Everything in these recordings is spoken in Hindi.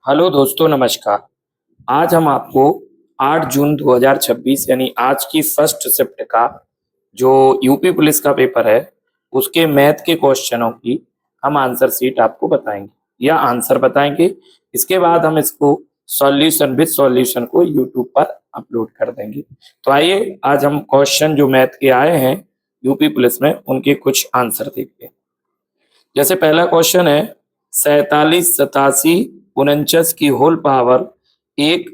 हेलो दोस्तों, नमस्कार। आज हम आपको 8 जून 2026 यानी आज की फर्स्ट शिफ्ट का जो यूपी पुलिस का पेपर है, उसके मैथ के क्वेश्चनों की हम आंसर शीट आपको बताएंगे या आंसर बताएंगे। इसके बाद हम इसको सॉल्यूशन विद सॉल्यूशन को यूट्यूब पर अपलोड कर देंगे। तो आइए आज हम क्वेश्चन जो मैथ के आए हैं यूपी पुलिस में उनके कुछ आंसर देखते हैं। जैसे पहला क्वेश्चन है 47 87 49 की होल पावर 1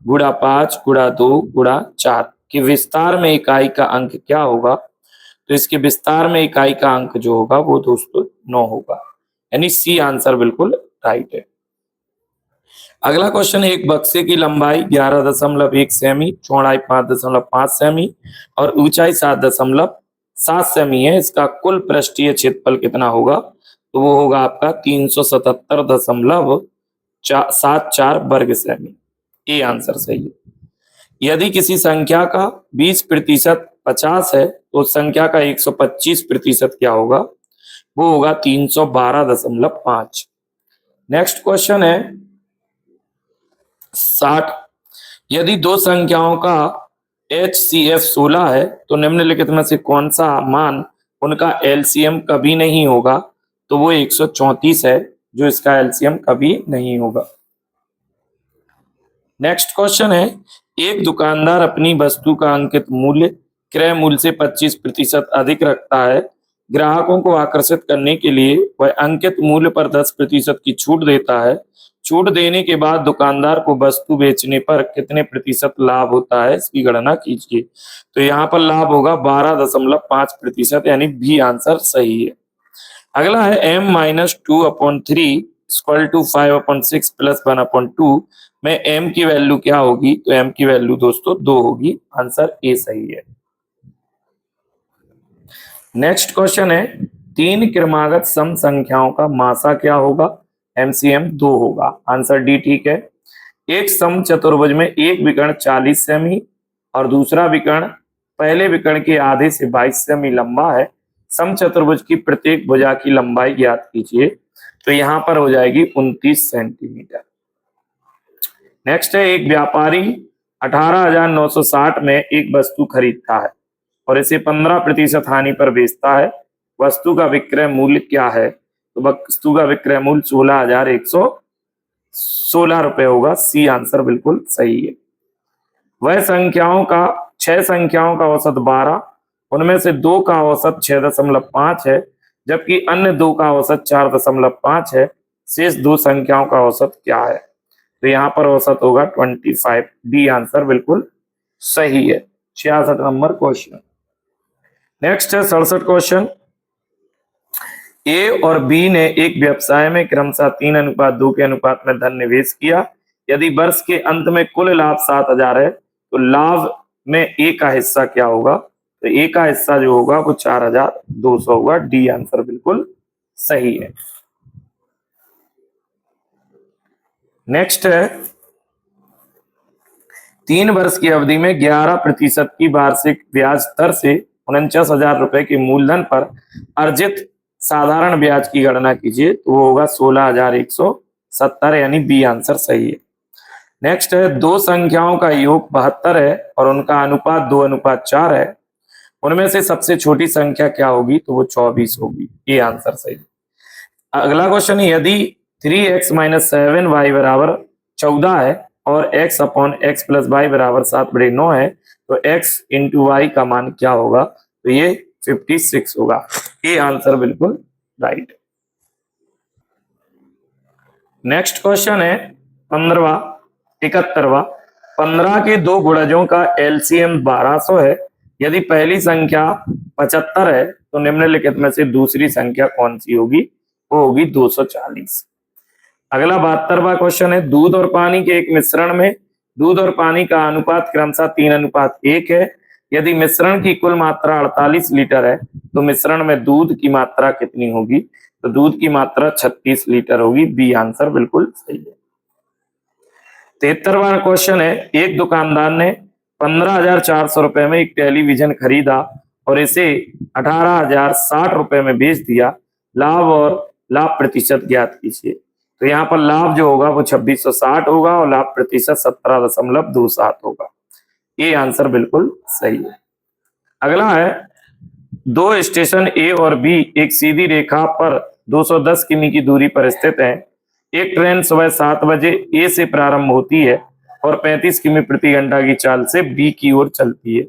गुणा 5 गुणा 2 गुणा 4 के विस्तार में इकाई का अंक क्या होगा। तो इसके विस्तार में इकाई का अंक जो होगा वो दोस्तों 9 होगा, यानी सी आंसर बिल्कुल राइट है। अगला क्वेश्चन है एक बक्से की लंबाई 11.1 सेमी, चौड़ाई 5.5 सेमी और ऊंचाई 7.7 सेमी है। इसका कुल पृष्ठीय क्षेत्रफल कितना होगा। तो वो होगा आपका 377.74 वर्ग सेमी। ये आंसर सही है। यदि किसी संख्या का 20% 50 है तो उस संख्या का 125% क्या होगा। वो होगा 312.5। नेक्स्ट क्वेश्चन है 60। यदि दो संख्याओं का HCF 16 है तो निम्नलिखित में से कौन सा मान उनका LCM कभी नहीं होगा। तो वो 134 है जो इसका LCM कभी नहीं होगा। नेक्स्ट क्वेश्चन है एक दुकानदार अपनी वस्तु का अंकित मूल्य क्रय मूल्य से 25% अधिक रखता है। ग्राहकों को आकर्षित करने के लिए वह अंकित मूल्य पर 10% की छूट देता है। छूट देने के बाद दुकानदार को वस्तु बेचने पर कितने प्रतिशत लाभ होता है, इसकी गणना कीजिए। तो यहाँ पर लाभ होगा 12.5%, यानी बी आंसर सही है। अगला है m-2/3 इक्वल टू 5/6 प्लस 1/2 में m की वैल्यू क्या होगी। तो m की वैल्यू दोस्तों 2 होगी। आंसर ए सही है। नेक्स्ट क्वेश्चन है तीन क्रमागत सम संख्याओं का मासा क्या होगा। MCM 2 होगा। आंसर डी ठीक है। एक सम चतुर्भुज में एक विकर्ण 40 सेमी और दूसरा विकर्ण पहले विकर्ण के आधे से 22 सेमी लंबा है। सम चतुर्भुज की प्रत्येक भुजा की लंबाई ज्ञात कीजिए। तो यहां पर हो जाएगी 29 सेंटीमीटर। नेक्स्ट है एक व्यापारी 18,960 में एक वस्तु खरीदता है और इसे 15% हानि पर बेचता है। वस्तु का विक्रय मूल्य क्या है। तो वस्तु का विक्रय मूल्य 16,116 रुपए होगा। सी आंसर बिल्कुल सही है। वह संख्याओं का 6 संख्याओं का औसत 12, उनमें से 2 का औसत 6.5 है जबकि अन्य 2 का औसत 4.5 है। शेष 2 संख्याओं का औसत क्या है। तो यहाँ पर औसत होगा 25। डी आंसर बिल्कुल सही है। 66 नंबर क्वेश्चन। नेक्स्ट है 67 क्वेश्चन। ए और बी ने एक व्यवसाय में क्रमशः 3:2 के अनुपात में धन निवेश किया। यदि वर्ष के अंत में कुल लाभ 7,000 है तो लाभ में ए का हिस्सा क्या होगा। तो ए का हिस्सा जो होगा वो 4,200 होगा। डी आंसर बिल्कुल सही है। नेक्स्ट है 3 वर्ष की अवधि में 11% की वार्षिक ब्याज दर से 49,000 रुपए के मूलधन पर अर्जित साधारण ब्याज की गणना कीजिए। तो वो होगा 16,170, यानी बी आंसर सही है। नेक्स्ट है दो संख्याओं का योग 72 है और उनका अनुपात 2:4 है। उनमें से सबसे छोटी संख्या क्या होगी। तो वो 24 होगी। ये आंसर सही है। अगला क्वेश्चन है यदि 3x-7y बराबर 14 है और x/x प्लस y बराबर 7/9 है तो x इंटू वाई का मान क्या होगा। तो ये 56 होगा। ये आंसर बिल्कुल राइट। नेक्स्ट क्वेश्चन है 71वां। 15 के दो गुणजों का LCM 1200 है। यदि पहली संख्या 75 है तो निम्नलिखित में से दूसरी संख्या कौन सी होगी। वो होगी 240। अगला 72वां क्वेश्चन है दूध और पानी के एक मिश्रण में दूध और पानी का अनुपात क्रमशः 3:1 है। यदि मिश्रण की कुल मात्रा 48 लीटर है तो मिश्रण में दूध की मात्रा कितनी होगी। तो दूध की मात्रा 36 लीटर होगी। बी आंसर बिल्कुल सही है। 73वां क्वेश्चन है एक दुकानदार ने 15,400 रुपए में एक टेलीविजन खरीदा और इसे 18,060 रुपए में बेच दिया। लाभ और लाभ प्रतिशत ज्ञात कीजिए। तो यहाँ पर लाभ जो होगा वो 2660 होगा और लाभ प्रतिशत 17.27 होगा। ये आंसर बिल्कुल सही है। अगला है, दो स्टेशन ए और बी एक सीधी रेखा पर 210 किमी की दूरी पर स्थित हैं। एक ट्रेन सुबह 7 बजे ए से प्रारंभ होती है और 35 किमी प्रति घंटा की चाल से बी की ओर चलती है।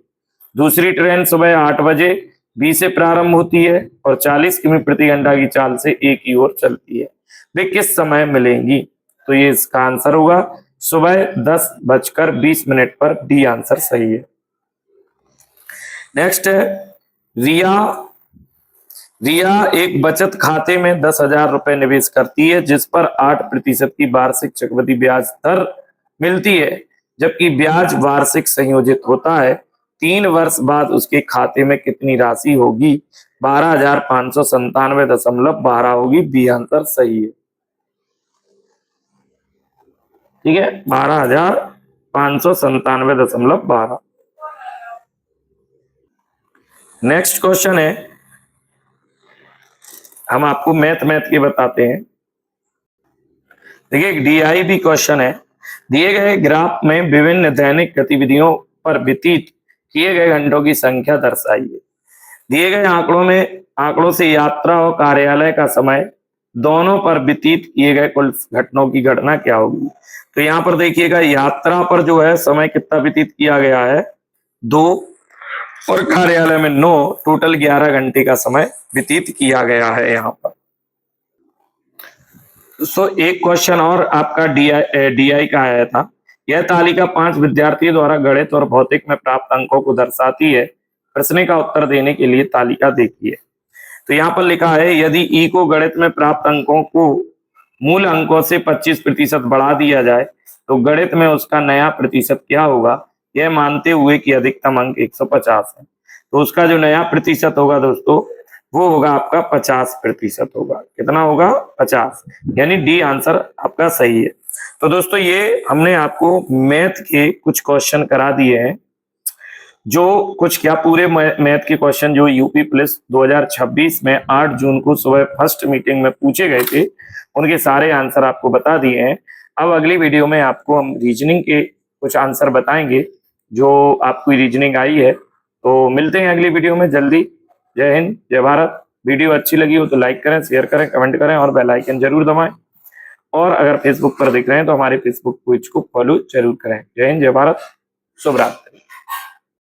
दूसरी ट्रेन सुबह 8 बजे बी से प्रारंभ होती है और 40 किमी प्रति घंटा की चाल से ए की ओर चलती है। वे किस समय मिलेंगी? तो ये इसका आंसर होगा सुबह 10:20 पर। डी आंसर सही है। नेक्स्ट है, रिया एक बचत खाते में 10,000 रुपए निवेश करती है जिस पर 8% की वार्षिक चक्रवृद्धि ब्याज दर मिलती है, जबकि ब्याज वार्षिक संयोजित होता है। 3 वर्ष बाद उसके खाते में कितनी राशि होगी? 12,597.12 होगी। बी आंसर सही है। ठीक है, 12,597.12। नेक्स्ट क्वेश्चन है, हम आपको मैथ के बताते हैं। देखिए, डीआईबी क्वेश्चन है। दिए गए ग्राफ में विभिन्न दैनिक गतिविधियों पर व्यतीत किए गए घंटों की संख्या दर्शाइए। दिए गए आंकड़ों से यात्रा और कार्यालय का समय दोनों पर व्यतीत किए गए कुल घटनाओं की गणना क्या होगी? तो यहाँ पर देखिएगा, यात्रा पर जो है समय कितना व्यतीत किया गया है, 2, और कार्यालय में 9, टोटल 11 घंटे का समय व्यतीत किया गया है यहाँ पर। एक क्वेश्चन और आपका डीआई का आया था। यह तालिका 5 विद्यार्थियों द्वारा गणित और भौतिक में प्राप्त अंकों को दर्शाती है। प्रश्न का उत्तर देने के लिए तालिका देखिए। तो यहाँ पर लिखा है, यदि ई को गणित में प्राप्त अंकों को मूल अंकों से 25% बढ़ा दिया जाए तो गणित में उसका नया प्रतिशत क्या होगा? यह मानते हुए कि अधिकतम अंक 150 है। तो उसका जो नया प्रतिशत होगा दोस्तों, वो होगा आपका 50% होगा। कितना होगा? 50। यानी डी आंसर आपका सही है। तो दोस्तों, ये हमने आपको मैथ के कुछ क्वेश्चन करा दिए हैं, जो कुछ क्या पूरे मैथ के क्वेश्चन जो यूपी पुलिस 2026 में 8 जून को सुबह फर्स्ट मीटिंग में पूछे गए थे, उनके सारे आंसर आपको बता दिए हैं। अब अगली वीडियो में आपको हम रीजनिंग के कुछ आंसर बताएंगे, जो आपकी रीजनिंग आई है। तो मिलते हैं अगली वीडियो में जल्दी। जय हिंद, जय भारत। वीडियो अच्छी लगी हो तो लाइक करें, शेयर करें, कमेंट करें और बेल आइकन जरूर दबाएं। और अगर फेसबुक पर देख रहे हैं तो हमारे फेसबुक पेज को फॉलो जरूर करें। जय हिंद, जय भारत, शुभ रात्रि।